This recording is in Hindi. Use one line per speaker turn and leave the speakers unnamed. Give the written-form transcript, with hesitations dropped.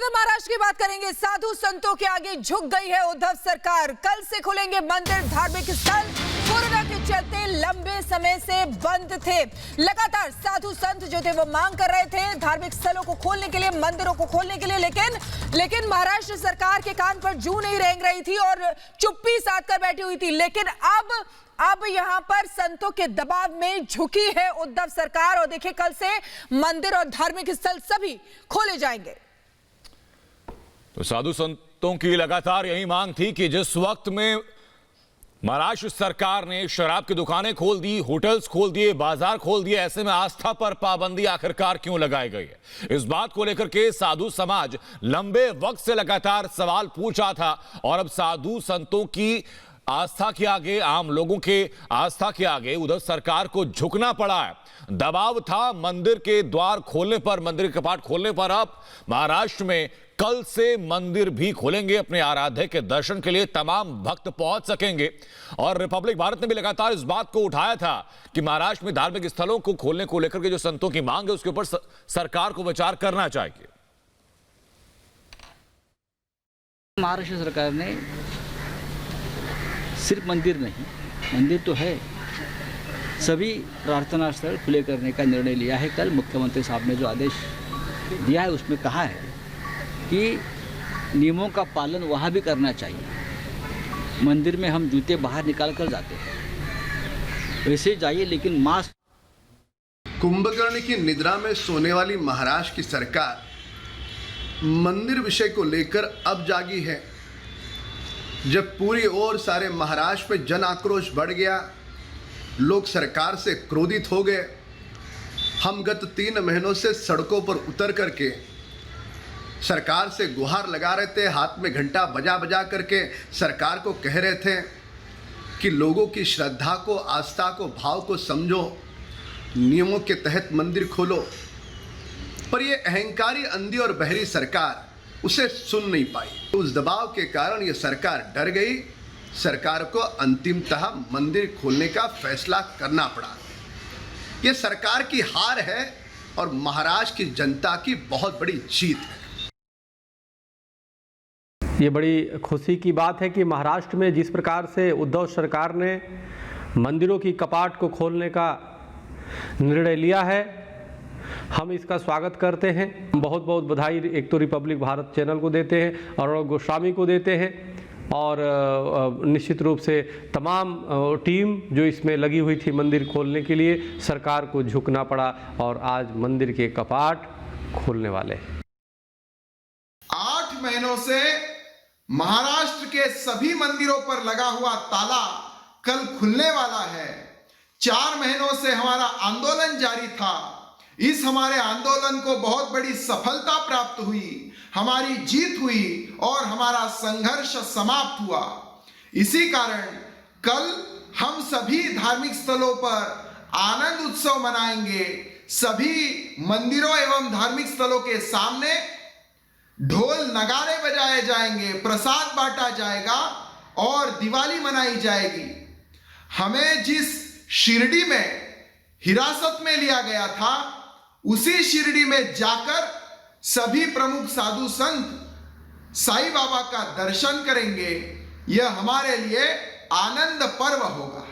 उधर महाराष्ट्र की बात करेंगे। साधु संतों के आगे झुक गई है उद्धव सरकार। कल से खुलेंगे मंदिर, धार्मिक स्थल। कोरोना के चलते लंबे समय से बंद थे। लगातार साधु संत जो थे वो मांग कर रहे थे धार्मिक स्थलों को खोलने के लिए, मंदिरों को खोलने के लिए, लेकिन महाराष्ट्र सरकार के कान पर जू नहीं रेंग रही थी और चुप्पी साध कर बैठी हुई थी। लेकिन अब यहां पर संतों के दबाव में झुकी है उद्धव सरकार और देखिए कल से मंदिर और धार्मिक स्थल सभी खोले जाएंगे।
तो साधु संतों की लगातार यही मांग थी कि जिस वक्त में महाराष्ट्र सरकार ने शराब की दुकानें खोल दी, होटल्स खोल दिए, बाजार खोल दिए, ऐसे में आस्था पर पाबंदी आखिरकार क्यों लगाई गई है? इस बात को लेकर के साधु समाज लंबे वक्त से लगातार सवाल पूछ रहा था और अब साधु संतों की आस्था के आगे, आम लोगों के आस्था के आगे उधर सरकार को झुकना पड़ा है। दबाव था मंदिर के द्वार खोलने पर, मंदिर के कपाट खोलने पर। अब महाराष्ट्र में कल से मंदिर भी खोलेंगे, अपने आराध्य के दर्शन के लिए तमाम भक्त पहुंच सकेंगे। और रिपब्लिक भारत ने भी लगातार इस बात को उठाया था कि महाराष्ट्र में धार्मिक स्थलों को खोलने को लेकर के जो संतों की मांग है उसके ऊपर सरकार को विचार करना चाहिए।
महाराष्ट्र सरकार ने सिर्फ मंदिर नहीं, मंदिर तो है, सभी प्रार्थना स्थल खुले करने का निर्णय लिया है। कल मुख्यमंत्री साहब ने जो आदेश दिया है उसमें कहा है कि नियमों का पालन वहाँ भी करना चाहिए। मंदिर में हम जूते बाहर निकाल कर जाते हैं, वैसे जाइए लेकिन मास्क।
कुंभकर्ण की निद्रा में सोने वाली महाराष्ट्र की सरकार मंदिर विषय को लेकर अब जागी है। जब पूरी ओर सारे महाराष्ट्र में जन आक्रोश बढ़ गया, लोग सरकार से क्रोधित हो गए। हम गत 3 महीनों से सड़कों पर उतर करके सरकार से गुहार लगा रहे थे, हाथ में घंटा बजा बजा करके सरकार को कह रहे थे कि लोगों की श्रद्धा को, आस्था को, भाव को समझो, नियमों के तहत मंदिर खोलो। पर ये अहंकारी, अंधी और बहरी सरकार उसे सुन नहीं पाई। उस दबाव के कारण ये सरकार डर गई। सरकार को अंतिमतः मंदिर खोलने का फैसला करना पड़ा। ये सरकार की हार है और महाराष्ट्र की जनता की बहुत बड़ी जीत है।
ये बड़ी खुशी की बात है कि महाराष्ट्र में जिस प्रकार से उद्धव सरकार ने मंदिरों की कपाट को खोलने का निर्णय लिया है, हम इसका स्वागत करते हैं। बहुत बहुत बधाई एक तो रिपब्लिक भारत चैनल को देते हैं और गोस्वामी को देते हैं और निश्चित रूप से तमाम टीम जो इसमें लगी हुई थी मंदिर खोलने के लिए। सरकार को झुकना पड़ा और आज मंदिर के कपाट खोलने वाले हैं।
8 महीनों से महाराष्ट्र के सभी मंदिरों पर लगा हुआ ताला कल खुलने वाला है। 4 महीनों से हमारा आंदोलन जारी था। इस हमारे आंदोलन को बहुत बड़ी सफलता प्राप्त हुई, हमारी जीत हुई और हमारा संघर्ष समाप्त हुआ। इसी कारण कल हम सभी धार्मिक स्थलों पर आनंद उत्सव मनाएंगे। सभी मंदिरों एवं धार्मिक स्थलों के सामने ढोल नगाड़े बजाए जाएंगे, प्रसाद बांटा जाएगा और दिवाली मनाई जाएगी। हमें जिस शिरडी में हिरासत में लिया गया था, उसी शिरडी में जाकर सभी प्रमुख साधु संत साईं बाबा का दर्शन करेंगे। यह हमारे लिए आनंद पर्व होगा।